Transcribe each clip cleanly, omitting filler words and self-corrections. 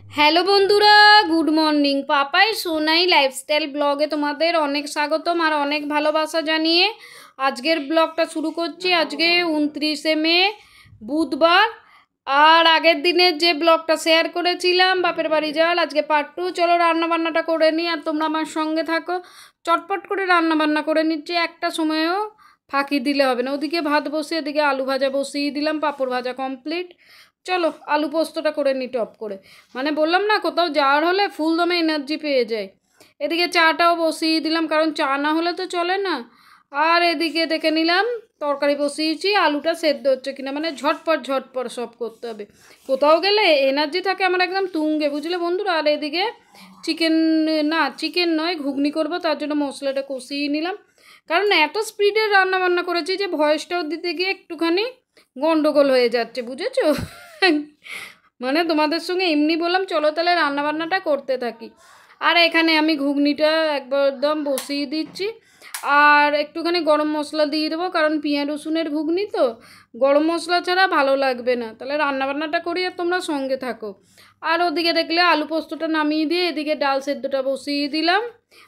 Hello বন্ধুরা, good morning. Papai Sonai lifestyle ব্লগে তোমাদের অনেক স্বাগতম আর অনেক ভালোবাসা জানিয়ে আজকের ব্লগটা শুরু করছি। আজকে 29শে মে, বুধবার। আর আগের দিনের যে ব্লগটা শেয়ার করেছিলাম বাপের বাড়ি যাওয়ার, আজকে পার্ট 2। চলো রান্নাবান্নাটা করে নিই আর তোমরা আমার সঙ্গে থাকো। চটপট করে রান্নাবান্না করে নিচ্ছি, একটা সময়ও ফাঁকি দিলে হবে না। ওদিকে ভাত বসিয়ে এদিকে আলু ভাজা বসিয়ে দিলাম, পাঁপড় ভাজা কমপ্লিট। চলো আলু পোস্তটা করে নিই টপ করে। মানে বললাম না, কোথাও যাওয়ার হলে ফুল দমে এনার্জি পেয়ে যায়। এদিকে চাটাও বসিয়ে দিলাম, কারণ চা না হলে তো চলে না। আর এদিকে দেখে নিলাম তরকারি বসিয়েছি, আলুটা সেদ্ধ হচ্ছে কিনা, মানে ঝটপট ঝটপট সব করতে হবে। কোথাও গেলে এনার্জি থাকে আমার একদম তুঙ্গে, বুঝলে বন্ধুরা। আর এদিকে চিকেন, না চিকেন নয়, ঘুগনি করব, তার জন্য মশলাটা কষিয়ে নিলাম। কারণ এত স্পিডে রান্না বান্না করেছি যে ভয়েসটাও দিতে গিয়ে একটুখানি গন্ডগোল হয়ে যাচ্ছে, বুঝেছো? মানে তোমাদের সঙ্গে এমনি বললাম চলো তাহলে রান্নাবান্নাটা করতে থাকি। আর এখানে আমি ঘুগনিটা একদম বসিয়ে দিচ্ছি। আর একটুখানি গরম মশলা দিয়ে দেবো, কারণ পেঁয়াজ রসুনের ঘুগনি তো গরম মশলা ছাড়া ভালো লাগবে না। তাহলে রান্নাবান্নাটা করি আর তোমরা সঙ্গে থাকো। আর ওদিকে দেখলে আলু পোস্তটা নামিয়ে দিয়ে এদিকে ডাল সেদ্ধটা বসিয়ে দিলাম।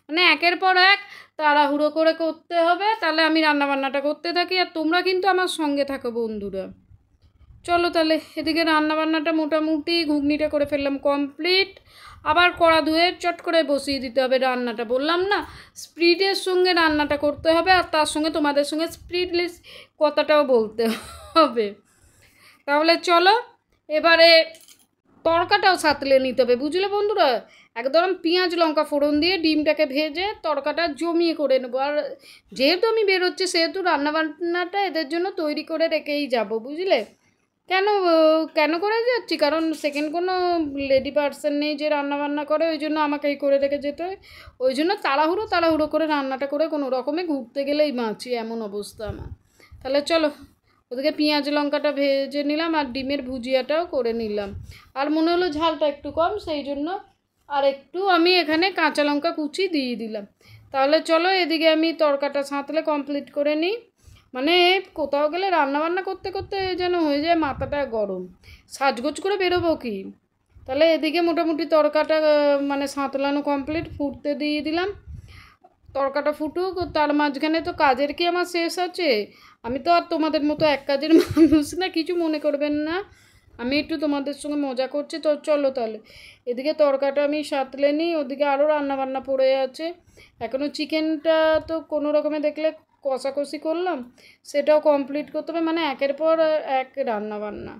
মানে একের পর এক তাড়াহুড়ো করে করতে হবে, তাহলে আমি রান্নাবান্নাটা করতে থাকি আর তোমরা কিন্তু আমার সঙ্গে থাকো বন্ধুরা। চলো তাহলে এদিকে রান্নাবান্নাটা মোটামুটি ঘুগনিটা করে ফেললাম কমপ্লিট। আবার কড়া ধুয়ে চট করে বসিয়ে দিতে হবে রান্নাটা। বললাম না, স্পিডের সঙ্গে রান্নাটা করতে হবে আর তার সঙ্গে তোমাদের সঙ্গে স্পিডলেস কথাটাও বলতে হবে। তাহলে চলো এবারে তড়কাটাও সাঁতলে নিতে হবে, বুঝলে বন্ধুরা। একদম পেঁয়াজ লঙ্কা ফোড়ন দিয়ে ডিমটাকে ভেজে তড়কাটা জমিয়ে করে নেবো। আর যেহেতু আমি বেরোচ্ছি সেহেতু রান্নাবান্নাটা এদের জন্য তৈরি করে রেখেই যাব, বুঝলে। কেন কেন করে যাচ্ছি, কারণ সেকেন্ড কোনো লেডি পার্সন নেই যে রান্নাবান্না করে, ওই জন্য আমাকেই করে রেখে যেতে হয়। ওই জন্য তাড়াহুড়ো করে রান্নাটা করে কোনো রকমে ঘুরতে গেলেই বাঁচি, এমন অবস্থা আমার। তাহলে চলো ওদিকে পেঁয়াজ লঙ্কাটা ভেজে নিলাম আর ডিমের ভুজিয়াটাও করে নিলাম। আর মনে হলো ঝালটা একটু কম, সেই জন্য আর একটু আমি এখানে কাঁচা লঙ্কা কুচি দিয়ে দিলাম। তাহলে চলো এদিকে আমি তরকাটা সাঁতলে কমপ্লিট করে নিই। মানে কোথাও গেলে রান্নাবান্না করতে করতে যেন হয়ে যায় মাথাটা গরম, সাজগোজ করে বেরোবো কি। তাহলে এদিকে মোটামুটি তরকাটা মানে সাঁতলানো কমপ্লিট, ফুটতে দিয়ে দিলাম। তরকাটা ফুটুক, তার মাঝখানে তো কাজের কি আমার শেষ আছে। আমি তো আর তোমাদের মতো এক কাজের মানুষ না, কিছু মনে করবেন না। আমি একটু তোমাদের সঙ্গে মজা করছি। তো চলো তাহলে এদিকে তরকাটা আমি সাঁতলে নিই, ওদিকে আরও রান্নাবান্না পড়ে আছে। এখনও চিকেনটা তো কোনো রকমে দেখলে কষাকষি করলাম, সেটাও কমপ্লিট করতে হবে। মানে একের পর এক রান্নাবান্না।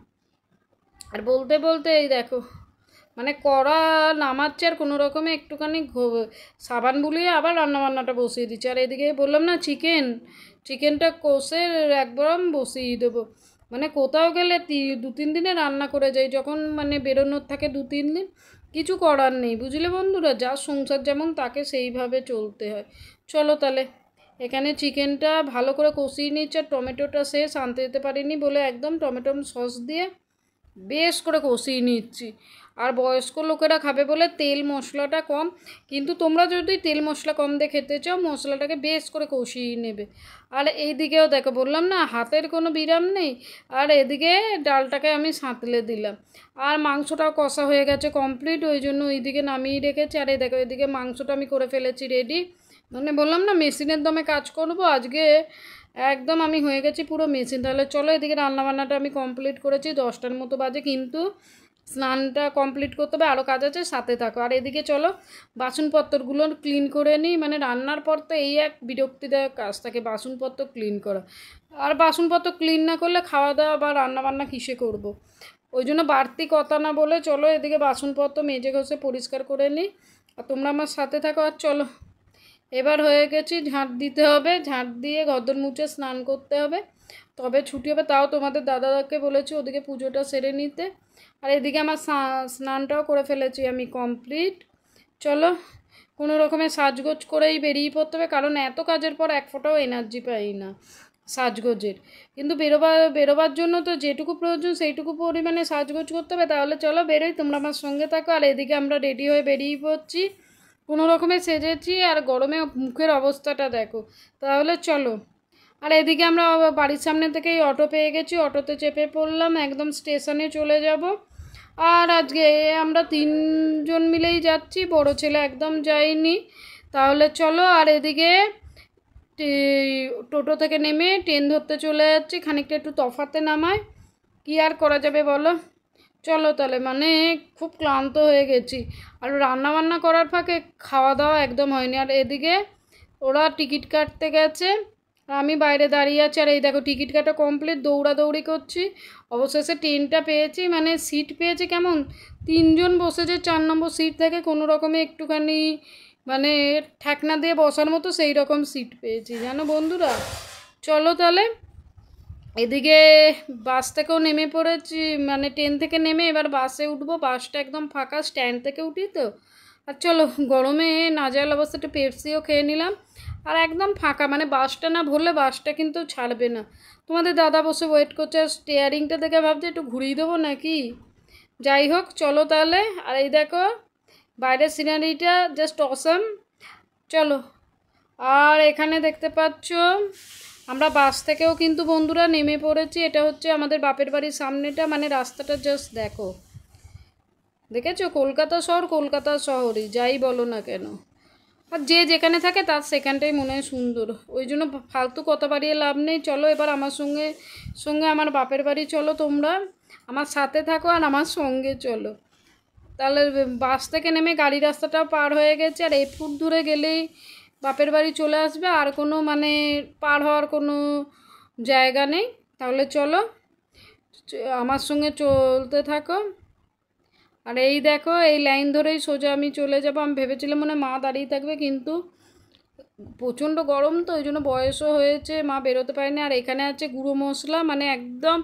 আর বলতে বলতে এই দেখো, মানে কড়া নামাচ্ছে আর কোনো রকমে একটুখানি সাবান বুলিয়ে আবার রান্নাবান্নাটা বসিয়ে দিচ্ছি। আর এদিকে বললাম না চিকেনটা কষে একদম বসিয়ে দেবো। মানে কোথাও গেলে 2-3 দিনে রান্না করে যাই, যখন মানে বেরোনোর থাকে 2-3 দিন, কিছু করার নেই, বুঝলে বন্ধুরা। যা সংসার যেমন তাকে সেইভাবে চলতে হয়। চলো তাহলে এখানে চিকেনটা ভালো করে কষিয়ে নিচ্ছে। আর টমেটোটা শেষ আনতে যেতে পারিনি বলে একদম টমেটো সস দিয়ে বেশ করে কষিয়ে নিচ্ছি। আর বয়স্ক লোকেরা খাবে বলে তেল মশলাটা কম, কিন্তু তোমরা যদি তেল মশলা কম দিয়ে খেতে চাও মশলাটাকে বেশ করে কষিয়ে নেবে। আর এইদিকেও দেখো, বললাম না হাতের কোনো বিরাম নেই। আর এদিকে ডালটাকে আমি সাঁতলে দিলাম। আর মাংসটাও কষা হয়ে গেছে কমপ্লিট, ওই জন্য ওইদিকে নামিয়ে রেখেছি। আর এই দেখো এদিকে মাংসটা আমি করে ফেলেছি রেডি। মানে বললাম না মেশিনের দমে কাজ করব আজকে, একদম আমি হয়ে গেছি পুরো মেশিন। তাহলে চলো এদিকে রান্নাবান্নাটা আমি কমপ্লিট করেছি, 10টার মতো বাজে, কিন্তু স্নানটা কমপ্লিট করতে হবে, আরও কাজ আছে, সাথে থাকো। আর এদিকে চলো বাসনপত্রগুলো ক্লিন করে নিই। মানে রান্নার পর তো এই এক বিরক্তিদায়ক কাজ থাকে বাসনপত্র ক্লিন করা। আর বাসনপত্র ক্লিন না করলে খাওয়া দাওয়া বা রান্নাবান্না কিসে করব। ওই জন্য বাড়তি কথা না বলে চলো এদিকে বাসনপত্র মেজে ঘষে পরিষ্কার করে নিই আর তোমরা আমার সাথে থাকো। আর চলো এবার হয়ে গেছি, ঝাঁট দিতে হবে, ঝাঁট দিয়ে ঘরদোর মুছে স্নান করতে হবে, তবে ছুটি হবে। তাও তোমাদের দাদাকে বলেছি ওদিকে পুজোটা সেরে নিতে। আর এদিকে আমার স্নানটাও করে ফেলেছি আমি কমপ্লিট। চলো কোনো রকমে সাজগোজ করেই বেরিয়ে পড়তে হবে, কারণ এত কাজের পর এক ফোঁটাও এনার্জি পাই না সাজগোজের। কিন্তু বেরোবার জন্য তো যেটুকু প্রয়োজন সেইটুকু পরিমাণে সাজগোজ করতে হবে। তাহলে চলো বেরোই, তোমরা আমার সঙ্গে থাকো। আর এদিকে আমরা রেডি হয়ে বেরিয়ে পড়ছি, কোনো রকমে সেজেছি। আর গরমে মুখের অবস্থাটা দেখো। তাহলে চলো। আর এদিকে আমরা বাড়ির সামনে থেকেই অটো পেয়ে গেছি, অটোতে চেপে পড়লাম, একদম স্টেশনে চলে যাব। আর আজকে আমরা 3 জন মিলেই যাচ্ছি, বড় ছেলে একদম যায়নি। তাহলে চলো। আর এদিকে টোটো থেকে নেমে ট্রেন ধরতে চলে যাচ্ছি, খানিকটা একটু তফাতে নামায়, কী আর করা যাবে বলো। চলো তাহলে, মানে খুব ক্লান্ত হয়ে গেছি। আর রান্না বান্না করার ফাঁকে খাওয়া দাওয়া একদম হয়নি। আর এদিকে ওরা টিকিট কাটতে গেছে, আমি বাইরে দাঁড়িয়ে আছি। আর এই দেখো টিকিট কাটা কমপ্লিট, দৌড়াদৌড়ি করছি। অবশেষে ট্রেনটা পেয়েছি, মানে সিট পেয়েছি। কেমন 3 জন বসেছে, 4 নম্বর সিট থেকে কোনো রকমে একটুখানি মানে ঠেকনা দিয়ে বসার মতো সেই রকম সিট পেয়েছি জানো বন্ধুরা। চলো তাহলে। এদিকে বাস থেকেও নেমে পড়েছি, মানে ট্রেন থেকে নেমে এবার বাসে উঠবো। বাসটা একদম ফাঁকা, স্ট্যান্ড থেকে উঠি তো। আর চলো, গরমে নাজেহাল অবস্থা, একটু পেপসিও খেয়ে নিলাম। আর একদম ফাঁকা, মানে বাসটা না ভরলে বাসটা কিন্তু ছাড়বে না। তোমাদের দাদা বসে ওয়েট করছে, আর স্টিয়ারিংটা দেখে ভাবছে একটু ঘুরিয়ে দেবো নাকি। যাই হোক চলো তাহলে। আর এই দেখো বাইরের সিনারিটা জাস্ট অসাম। চলো। আর এখানে দেখতে পাচ্ছ আমরা বাস থেকেও কিন্তু বন্ধুরা নেমে পড়েছি। এটা হচ্ছে আমাদের বাপের বাড়ির সামনেটা, মানে রাস্তাটা জাস্ট দেখো, দেখেছো? কলকাতা শহরই যাই বলো না কেন। আর যে যেখানে থাকে তার সেখানটাই মনে হয় সুন্দর, ওই জন্য ফালতু কথা বাড়িয়ে লাভ নেই। চলো এবার আমার সঙ্গে সঙ্গে আমার বাপের বাড়ি চলো, তোমরা আমার সাথে থাকো আর আমার সঙ্গে চলো। তাহলে বাস থেকে নেমে গাড়ি রাস্তাটাও পার হয়ে গেছে, আর 1 ফুট দূরে গেলেই বাপের বাড়ি চলে আসবে, আর কোনো মানে পার হওয়ার কোনো জায়গা নেই। তাহলে চলো আমার সঙ্গে চলতে থাকো। আর এই দেখো এই লাইন ধরেই সোজা আমি চলে যাব। আমি ভেবেছিলাম মনে মা দাঁড়িয়ে থাকবে, কিন্তু প্রচণ্ড গরম তো, ওই জন্য বয়সও হয়েছে, মা বেরোতে পারেনি। আর এখানে আছে গুঁড়ো মশলা, মানে একদম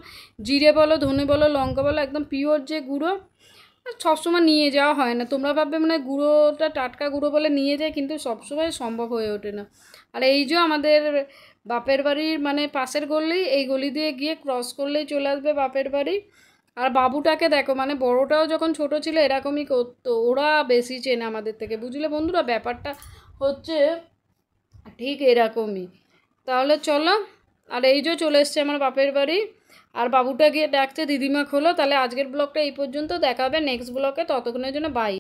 জিরে বলো, ধনে বলো, লঙ্কা বলো, একদম পিওর যে গুঁড়ো। সবসময় নিয়ে যাওয়া হয় না, তোমরা ভাববে মানে গুঁড়োটা টাটকা গুঁড়ো বলে নিয়ে যায়, কিন্তু সবসময় সম্ভব হয়ে ওঠে না। আর এই যে আমাদের বাপের বাড়ির মানে পাশের গলি, এই গলি দিয়ে গিয়ে ক্রস করলেই চলে আসবে বাপের বাড়ি। আর বাবুটাকে দেখো, মানে বড়টাও যখন ছোট ছিল এরকমই করতো, ওরা বেশি চেনে আমাদের থেকে, বুঝলে বন্ধুরা, ব্যাপারটা হচ্ছে ঠিক এরকমই। তাহলে চলো। আর এই যে চলে এসছে আমার বাপের বাড়ি, আর বাবুটা গিয়ে ডাকছে দিদিমা খোলো। তাহলে আজকের ব্লগটা এই পর্যন্ত, দেখা হবে নেক্সট ব্লগে, ততক্ষণের জন্য বাই।